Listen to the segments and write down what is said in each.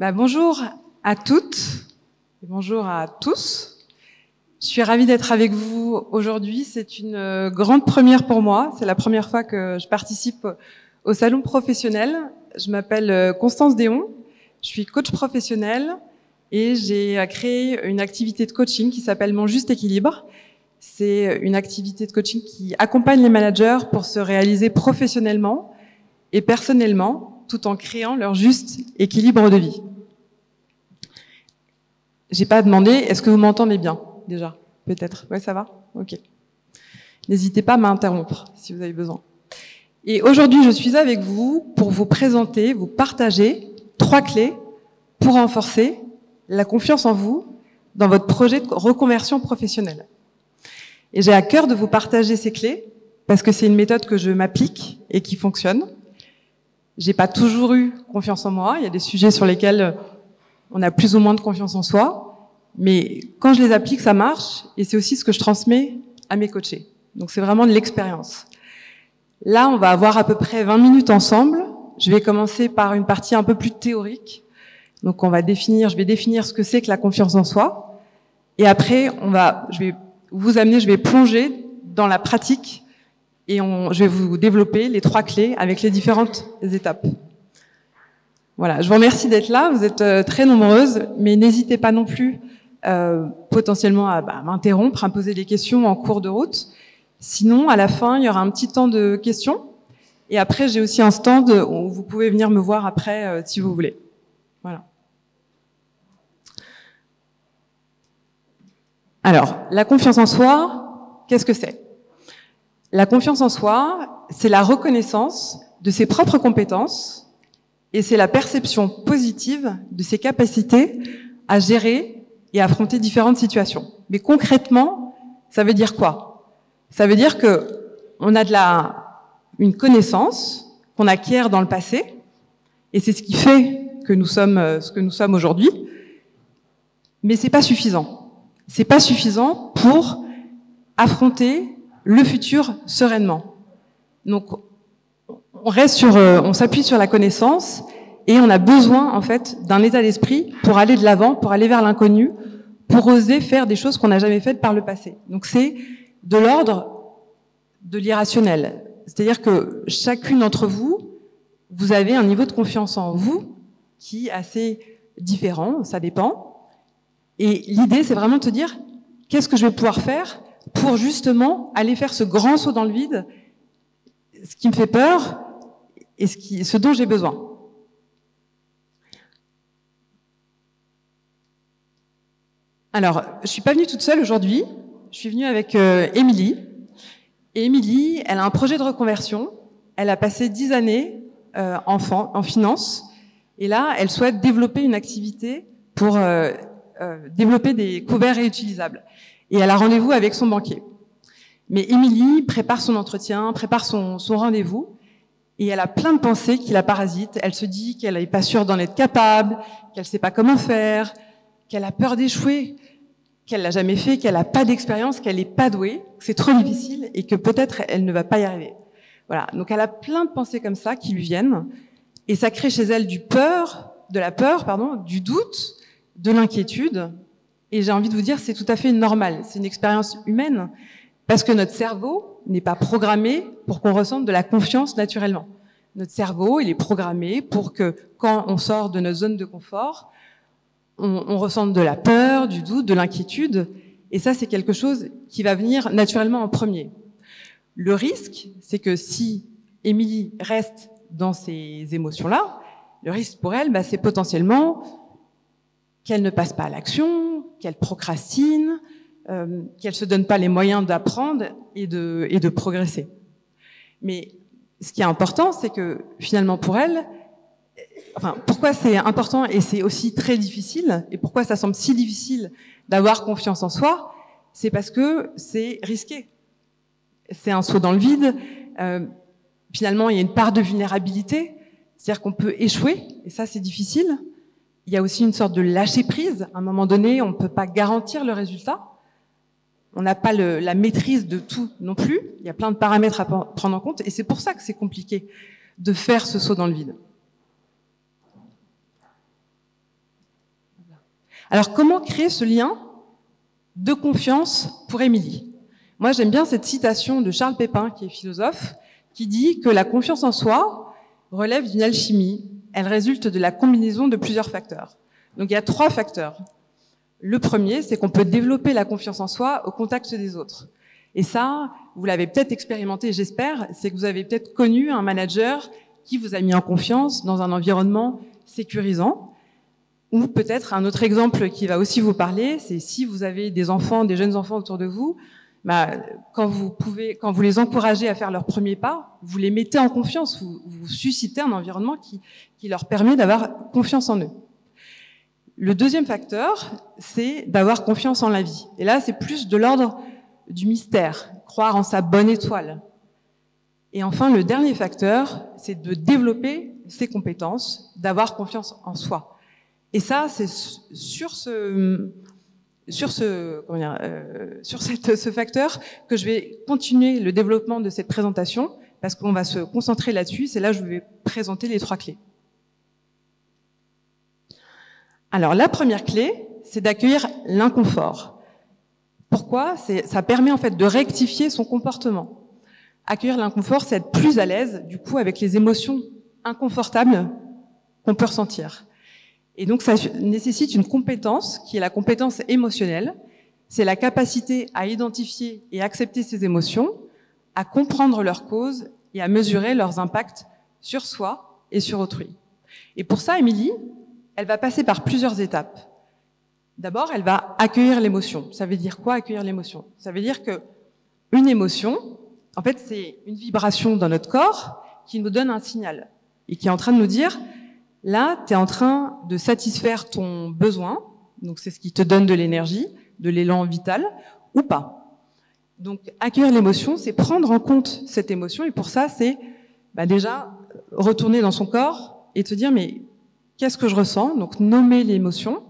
Bonjour à toutes et bonjour à tous. Je suis ravie d'être avec vous aujourd'hui. C'est une grande première pour moi. C'est la première fois que je participe au salon professionnel. Je m'appelle Constance Déon. Je suis coach professionnel et j'ai créé une activité de coaching qui s'appelle Mon Juste Équilibre. C'est une activité de coaching qui accompagne les managers pour se réaliser professionnellement et personnellement, tout en créant leur juste équilibre de vie. J'ai pas demandé, est-ce que vous m'entendez bien, déjà? Peut-être. Ouais, ça va? Ok. N'hésitez pas à m'interrompre, si vous avez besoin. Et aujourd'hui, je suis avec vous pour vous présenter, vous partager 3 clés pour renforcer la confiance en vous dans votre projet de reconversion professionnelle. Et j'ai à cœur de vous partager ces clés parce que c'est une méthode que je m'applique et qui fonctionne. J'ai pas toujours eu confiance en moi. Il y a des sujets sur lesquels on a plus ou moins de confiance en soi. Mais quand je les applique, ça marche. Et c'est aussi ce que je transmets à mes coachés. Donc c'est vraiment de l'expérience. Là, on va avoir à peu près 20 minutes ensemble. Je vais commencer par une partie un peu plus théorique. Donc je vais définir ce que c'est que la confiance en soi. Et après, je vais plonger dans la pratique et je vais vous développer les 3 clés avec les différentes étapes. Voilà, je vous remercie d'être là, vous êtes très nombreuses, mais n'hésitez pas non plus potentiellement à m'interrompre, à me poser des questions en cours de route. Sinon, à la fin, il y aura un petit temps de questions. Et après, j'ai aussi un stand où vous pouvez venir me voir après si vous voulez. Voilà. Alors, la confiance en soi, qu'est-ce que c'est ? La confiance en soi, c'est la reconnaissance de ses propres compétences et c'est la perception positive de ses capacités à gérer et affronter différentes situations. Mais concrètement, ça veut dire quoi ? Ça veut dire que on a une connaissance qu'on acquiert dans le passé et c'est ce qui fait que nous sommes ce que nous sommes aujourd'hui. Mais c'est pas suffisant. C'est pas suffisant pour affronter le futur sereinement. Donc, on s'appuie sur la connaissance et on a besoin, en fait, d'un état d'esprit pour aller de l'avant, pour aller vers l'inconnu, pour oser faire des choses qu'on n'a jamais faites par le passé. Donc, c'est de l'ordre de l'irrationnel. C'est-à-dire que chacune d'entre vous, vous avez un niveau de confiance en vous qui est assez différent, ça dépend. Et l'idée, c'est vraiment de se dire, qu'est-ce que je vais pouvoir faire pour justement aller faire ce grand saut dans le vide, ce qui me fait peur et ce dont j'ai besoin. Alors, je suis pas venue toute seule aujourd'hui, je suis venue avec Émilie. Et Émilie, elle a un projet de reconversion, elle a passé 10 années en finance, et là, elle souhaite développer une activité pour développer des couverts réutilisables. Et elle a rendez-vous avec son banquier. Mais Émilie prépare son entretien, prépare son rendez-vous, et elle a plein de pensées qui la parasitent. Elle se dit qu'elle n'est pas sûre d'en être capable, qu'elle ne sait pas comment faire, qu'elle a peur d'échouer, qu'elle l'a jamais fait, qu'elle n'a pas d'expérience, qu'elle n'est pas douée, que c'est trop difficile et que peut-être elle ne va pas y arriver. Voilà. Donc elle a plein de pensées comme ça qui lui viennent, et ça crée chez elle du doute, de l'inquiétude. Et j'ai envie de vous dire, c'est tout à fait normal. C'est une expérience humaine parce que notre cerveau n'est pas programmé pour qu'on ressente de la confiance naturellement. Notre cerveau, il est programmé pour que quand on sort de notre zone de confort, on ressente de la peur, du doute, de l'inquiétude. Et ça, c'est quelque chose qui va venir naturellement en premier. Le risque, c'est que si Émilie reste dans ces émotions-là, le risque pour elle, c'est potentiellement qu'elle ne passe pas à l'action, qu'elle procrastine, qu'elle se donne pas les moyens d'apprendre et de progresser. Mais ce qui est important, c'est que finalement pour elle, pourquoi c'est important et c'est aussi très difficile, et pourquoi ça semble si difficile d'avoir confiance en soi, c'est parce que c'est risqué. C'est un saut dans le vide. Finalement, il y a une part de vulnérabilité, c'est-à-dire qu'on peut échouer, et ça c'est difficile. Il y a aussi une sorte de lâcher prise. À un moment donné, on ne peut pas garantir le résultat. On n'a pas la maîtrise de tout non plus. Il y a plein de paramètres à prendre en compte et c'est pour ça que c'est compliqué de faire ce saut dans le vide. Alors, comment créer ce lien de confiance pour Émilie? Moi, j'aime bien cette citation de Charles Pépin, qui est philosophe, qui dit que la confiance en soi relève d'une alchimie. Elle résulte de la combinaison de plusieurs facteurs. Donc, il y a 3 facteurs. Le premier, c'est qu'on peut développer la confiance en soi au contact des autres. Et ça, vous l'avez peut-être expérimenté, j'espère, c'est que vous avez peut-être connu un manager qui vous a mis en confiance dans un environnement sécurisant. Ou peut-être un autre exemple qui va aussi vous parler, c'est si vous avez des enfants, des jeunes enfants autour de vous, quand vous les encouragez à faire leur premier pas, vous les mettez en confiance, vous suscitez un environnement qui leur permet d'avoir confiance en eux. Le deuxième facteur, c'est d'avoir confiance en la vie. Et là, c'est plus de l'ordre du mystère, croire en sa bonne étoile. Et enfin, le dernier facteur, c'est de développer ses compétences, d'avoir confiance en soi. Et ça, c'est sur ce facteur que je vais continuer le développement de cette présentation, parce qu'on va se concentrer là-dessus. C'est là que je vais présenter les 3 clés. Alors, la première clé, c'est d'accueillir l'inconfort. Pourquoi? Ça permet en fait de rectifier son comportement. Accueillir l'inconfort, c'est être plus à l'aise, du coup, avec les émotions inconfortables qu'on peut ressentir. Et donc, ça nécessite une compétence qui est la compétence émotionnelle. C'est la capacité à identifier et accepter ses émotions, à comprendre leurs causes et à mesurer leurs impacts sur soi et sur autrui. Et pour ça, Émilie, elle va passer par plusieurs étapes. D'abord, elle va accueillir l'émotion. Ça veut dire quoi, accueillir l'émotion? Ça veut dire que une émotion, en fait, c'est une vibration dans notre corps qui nous donne un signal et qui est en train de nous dire là, tu es en train de satisfaire ton besoin, donc c'est ce qui te donne de l'énergie, de l'élan vital, ou pas. Donc, accueillir l'émotion, c'est prendre en compte cette émotion, et pour ça, c'est déjà retourner dans son corps et te dire, mais qu'est-ce que je ressens? Donc, nommer l'émotion.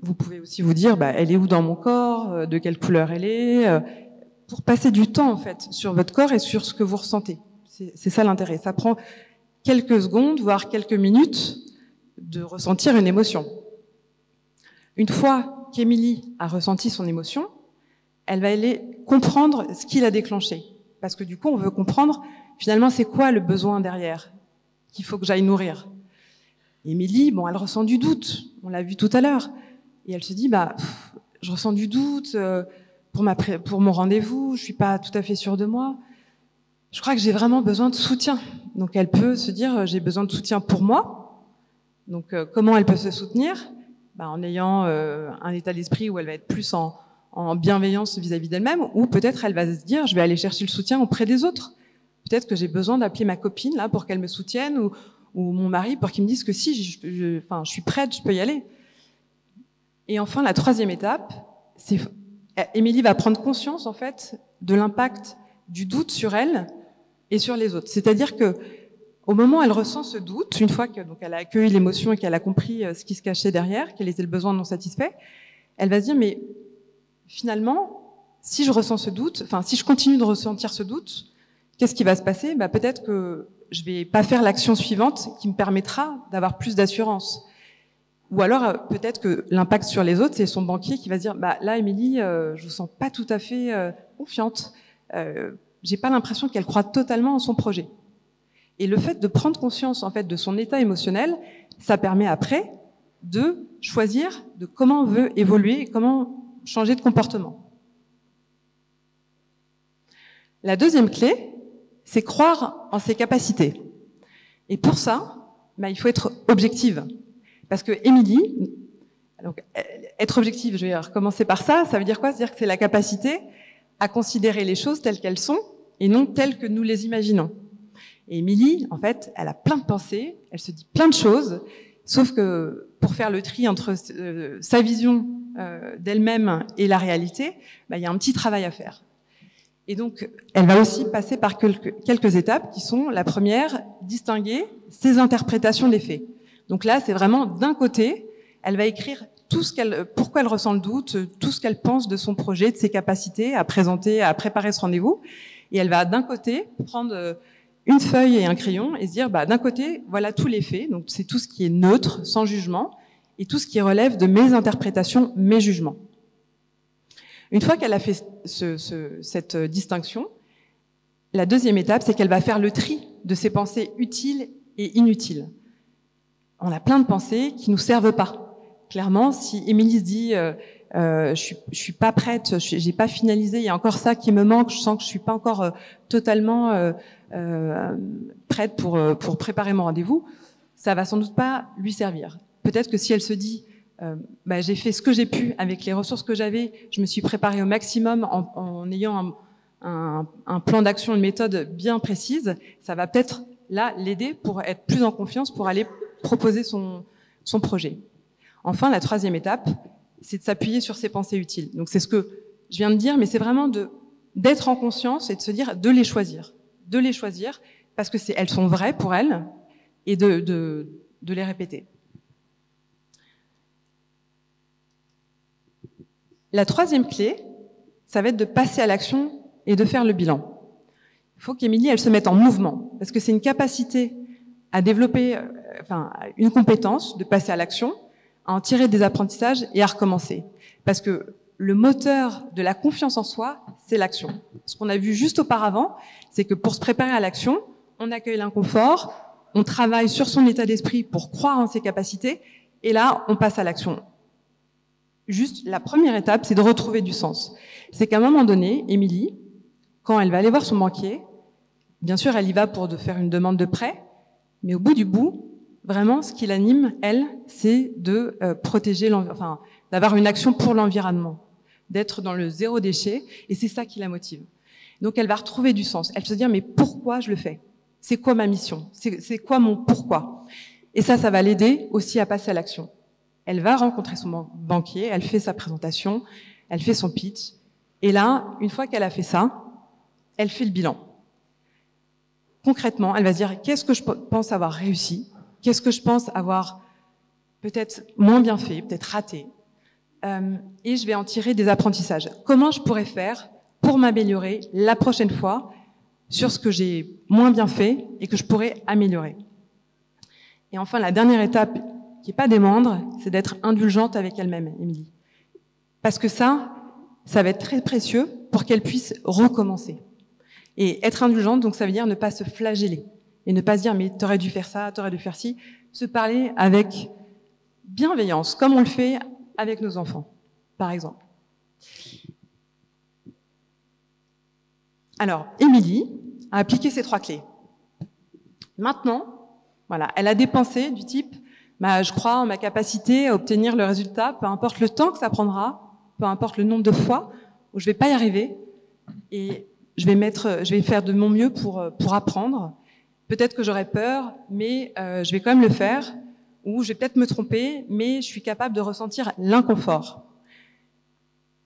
Vous pouvez aussi vous dire, elle est où dans mon corps? De quelle couleur elle est? Pour passer du temps, en fait, sur votre corps et sur ce que vous ressentez. C'est ça l'intérêt. Ça prend quelques secondes, voire quelques minutes, de ressentir une émotion. Une fois qu'Émilie a ressenti son émotion, elle va aller comprendre ce qui l'a déclenché. Parce que du coup, on veut comprendre, finalement, c'est quoi le besoin derrière qu'il faut que j'aille nourrir. Émilie, elle ressent du doute, on l'a vu tout à l'heure. Et elle se dit, je ressens du doute pour mon rendez-vous, je suis pas tout à fait sûre de moi. Je crois que j'ai vraiment besoin de soutien. Donc elle peut se dire, j'ai besoin de soutien pour moi. Donc comment elle peut se soutenir? En ayant un état d'esprit où elle va être plus en bienveillance vis-à-vis d'elle-même, ou peut-être elle va se dire, je vais aller chercher le soutien auprès des autres. Peut-être que j'ai besoin d'appeler ma copine là pour qu'elle me soutienne, ou mon mari pour qu'il me dise que si, je suis prête, je peux y aller. Et enfin, la troisième étape, c'est Émilie va prendre conscience en fait de l'impact du doute sur elle et sur les autres. C'est-à-dire que au moment où elle ressent ce doute, une fois qu'elle a accueilli l'émotion et qu'elle a compris ce qui se cachait derrière, quel était le besoin non satisfait, elle va se dire, mais finalement, si je ressens ce doute, si je continue de ressentir ce doute, qu'est-ce qui va se passer? Peut-être que je vais pas faire l'action suivante qui me permettra d'avoir plus d'assurance. Ou alors, peut-être que l'impact sur les autres, c'est son banquier qui va se dire, là, Émilie, je vous sens pas tout à fait confiante. J'ai pas l'impression qu'elle croit totalement en son projet. Et le fait de prendre conscience, en fait, de son état émotionnel, ça permet après de choisir de comment on veut évoluer et comment changer de comportement. La deuxième clé, c'est croire en ses capacités. Et pour ça, il faut être objective. Parce que Émilie, donc être objective, je vais recommencer par ça, ça veut dire quoi? C'est-à-dire que c'est la capacité à considérer les choses telles qu'elles sont et non telles que nous les imaginons. Et Émilie, en fait, elle a plein de pensées, elle se dit plein de choses, sauf que pour faire le tri entre sa vision d'elle-même et la réalité, il y a un petit travail à faire. Et donc, elle va aussi passer par quelques étapes qui sont, la première, distinguer ses interprétations des faits. Donc là, c'est vraiment d'un côté, elle va écrire pourquoi elle ressent le doute, tout ce qu'elle pense de son projet, de ses capacités à présenter, à préparer ce rendez-vous. Et elle va d'un côté prendre une feuille et un crayon et se dire, d'un côté, voilà tous les faits, donc c'est tout ce qui est neutre, sans jugement. et tout ce qui relève de mes interprétations, mes jugements. Une fois qu'elle a fait cette distinction, la deuxième étape, c'est qu'elle va faire le tri de ses pensées utiles et inutiles. On a plein de pensées qui nous servent pas. Clairement, si Émilie se dit je suis pas prête, j'ai pas finalisé, il y a encore ça qui me manque, je sens que je suis pas encore totalement prête pour préparer mon rendez-vous, ça va sans doute pas lui servir. Peut-être que si elle se dit j'ai fait ce que j'ai pu avec les ressources que j'avais, je me suis préparée au maximum en ayant un plan d'action, une méthode bien précise, ça va peut-être là l'aider pour être plus en confiance, pour aller proposer son projet. Enfin, la troisième étape, c'est de s'appuyer sur ses pensées utiles. Donc c'est ce que je viens de dire, mais c'est vraiment d'être en conscience et de se dire de les choisir parce que elles sont vraies pour elles et de les répéter. La troisième clé, ça va être de passer à l'action et de faire le bilan. Il faut qu'Émilie, elle se mette en mouvement, parce que c'est une capacité à développer, une compétence de passer à l'action, à en tirer des apprentissages et à recommencer. Parce que le moteur de la confiance en soi, c'est l'action. Ce qu'on a vu juste auparavant, c'est que pour se préparer à l'action, on accueille l'inconfort, on travaille sur son état d'esprit pour croire en ses capacités, et là, on passe à l'action. Juste, la première étape, c'est de retrouver du sens. C'est qu'à un moment donné, Émilie, quand elle va aller voir son banquier, bien sûr, elle y va pour faire une demande de prêt, mais au bout du bout, vraiment, ce qui l'anime, elle, c'est de protéger, d'avoir une action pour l'environnement, d'être dans le zéro déchet, et c'est ça qui la motive. Donc, elle va retrouver du sens. Elle se dit, mais pourquoi je le fais? C'est quoi ma mission? C'est quoi mon pourquoi? Et ça va l'aider aussi à passer à l'action. Elle va rencontrer son banquier, elle fait sa présentation, elle fait son pitch, et là, une fois qu'elle a fait ça, elle fait le bilan. Concrètement, elle va se dire, qu'est-ce que je pense avoir réussi? Qu'est-ce que je pense avoir peut-être moins bien fait, peut-être raté? Et je vais en tirer des apprentissages. Comment je pourrais faire pour m'améliorer la prochaine fois sur ce que j'ai moins bien fait et que je pourrais améliorer? Et enfin, la dernière étape, qui n'est pas des moindres, c'est d'être indulgente avec elle-même, Émilie. Parce que ça va être très précieux pour qu'elle puisse recommencer. Et être indulgente, donc ça veut dire ne pas se flageller. Et ne pas se dire, mais t'aurais dû faire ça, t'aurais dû faire ci. Se parler avec bienveillance, comme on le fait avec nos enfants, par exemple. Alors, Émilie a appliqué ces 3 clés. Maintenant, voilà, elle a des pensées du type, je crois en ma capacité à obtenir le résultat, peu importe le temps que ça prendra, peu importe le nombre de fois où je vais pas y arriver, et je vais faire de mon mieux pour apprendre. Peut-être que j'aurai peur, mais je vais quand même le faire, ou je vais peut-être me tromper, mais je suis capable de ressentir l'inconfort.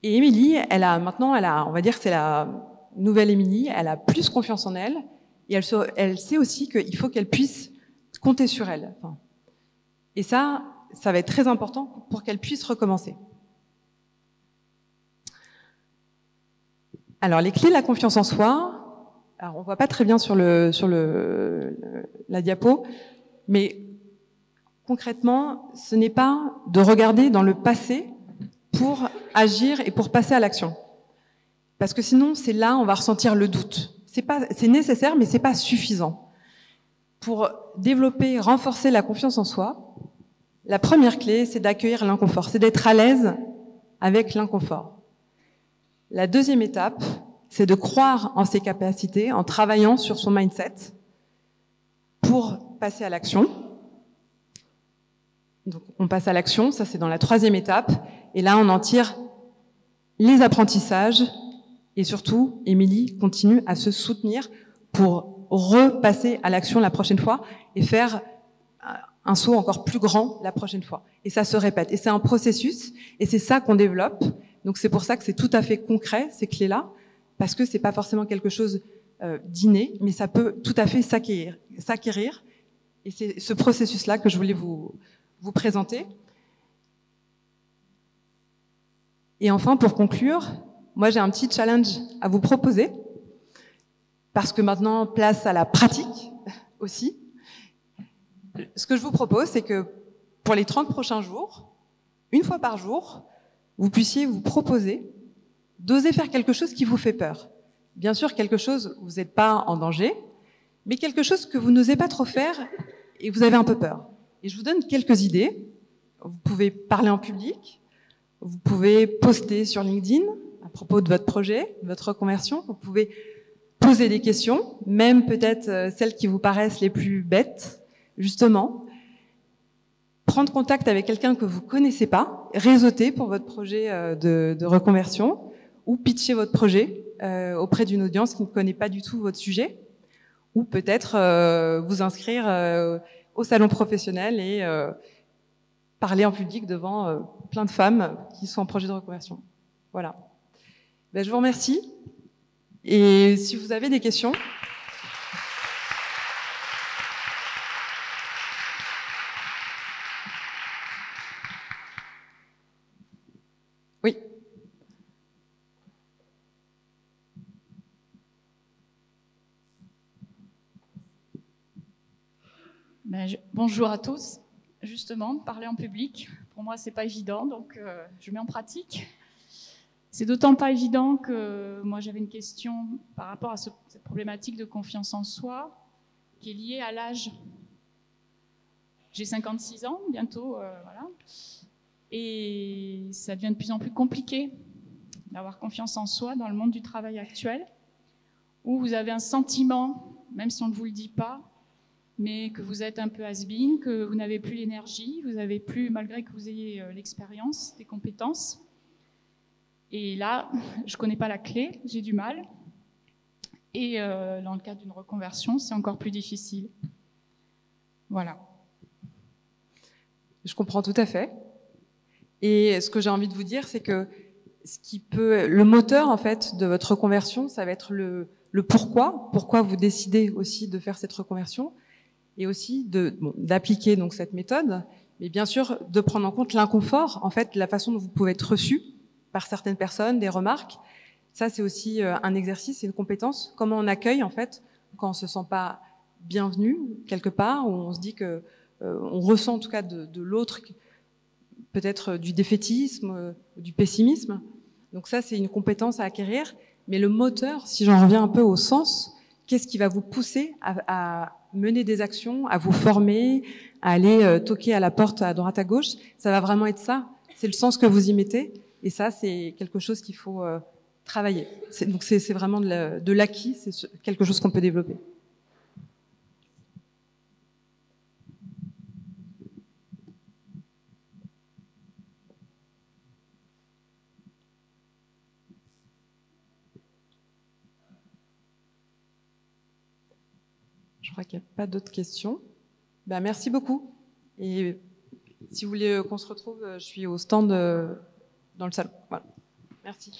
Et Émilie, on va dire que c'est la nouvelle Émilie, elle a plus confiance en elle, et elle sait aussi qu'il faut qu'elle puisse compter sur elle. Et ça va être très important pour qu'elle puisse recommencer. Alors, les clés de la confiance en soi, alors on voit pas très bien sur la diapo, mais concrètement, ce n'est pas de regarder dans le passé pour agir et pour passer à l'action. Parce que sinon, c'est là on va ressentir le doute. C'est nécessaire, mais c'est pas suffisant. Pour développer, renforcer la confiance en soi, la première clé, c'est d'accueillir l'inconfort, c'est d'être à l'aise avec l'inconfort. La deuxième étape, c'est de croire en ses capacités en travaillant sur son mindset pour passer à l'action. Donc, on passe à l'action, ça c'est dans la troisième étape, et là on en tire les apprentissages, et surtout, Émilie continue à se soutenir pour repasser à l'action la prochaine fois et faire un saut encore plus grand la prochaine fois. Et ça se répète. Et c'est un processus, et c'est ça qu'on développe. Donc c'est pour ça que c'est tout à fait concret, ces clés-là, parce que c'est pas forcément quelque chose d'inné, mais ça peut tout à fait s'acquérir. Et c'est ce processus-là que je voulais vous présenter. Et enfin, pour conclure, moi j'ai un petit challenge à vous proposer, parce que maintenant, place à la pratique aussi. Ce que je vous propose, c'est que pour les 30 prochains jours, une fois par jour, vous puissiez vous proposer d'oser faire quelque chose qui vous fait peur. Bien sûr, quelque chose où vous n'êtes pas en danger, mais quelque chose que vous n'osez pas trop faire et vous avez un peu peur. Et je vous donne quelques idées. Vous pouvez parler en public, vous pouvez poster sur LinkedIn à propos de votre projet, de votre reconversion, vous pouvez poser des questions, même peut-être celles qui vous paraissent les plus bêtes, justement. Prendre contact avec quelqu'un que vous connaissez pas, réseauter pour votre projet de reconversion, ou pitcher votre projet auprès d'une audience qui ne connaît pas du tout votre sujet, ou peut-être vous inscrire au salon professionnel et parler en public devant plein de femmes qui sont en projet de reconversion. Voilà. Ben, je vous remercie. Et si vous avez des questions... Oui. Bonjour à tous. Justement, parler en public, pour moi, c'est pas évident, donc je mets en pratique. C'est d'autant pas évident que moi, j'avais une question par rapport à cette problématique de confiance en soi qui est liée à l'âge. J'ai 56 ans, bientôt, voilà. Et ça devient de plus en plus compliqué d'avoir confiance en soi dans le monde du travail actuel, où vous avez un sentiment, même si on ne vous le dit pas, mais que vous êtes un peu has-been, que vous n'avez plus l'énergie, vous n'avez plus, malgré que vous ayez l'expérience, des compétences. Et là, je ne connais pas la clé, j'ai du mal. Et dans le cadre d'une reconversion, c'est encore plus difficile. Voilà. Je comprends tout à fait. Et ce que j'ai envie de vous dire, c'est que le moteur, en fait, de votre reconversion, ça va être le pourquoi vous décidez aussi de faire cette reconversion, et aussi d'appliquer donc cette méthode, mais bien sûr de prendre en compte l'inconfort, en fait, la façon dont vous pouvez être reçu par certaines personnes, des remarques. Ça, c'est aussi un exercice, c'est une compétence. Comment on accueille, en fait, quand on se sent pas bienvenu quelque part, où on se dit que on ressent en tout cas de l'autre peut-être du défaitisme, du pessimisme. Donc ça, c'est une compétence à acquérir. Mais le moteur, si j'en reviens un peu au sens, qu'est-ce qui va vous pousser à mener des actions, à vous former, à aller toquer à la porte à droite à gauche? Ça va vraiment être ça. C'est le sens que vous y mettez. Et ça, c'est quelque chose qu'il faut travailler. Donc c'est vraiment de l'acquis, c'est quelque chose qu'on peut développer. Je crois qu'il n'y a pas d'autres questions. Ben, merci beaucoup. Et si vous voulez qu'on se retrouve, je suis au stand dans le salon. Voilà. Merci.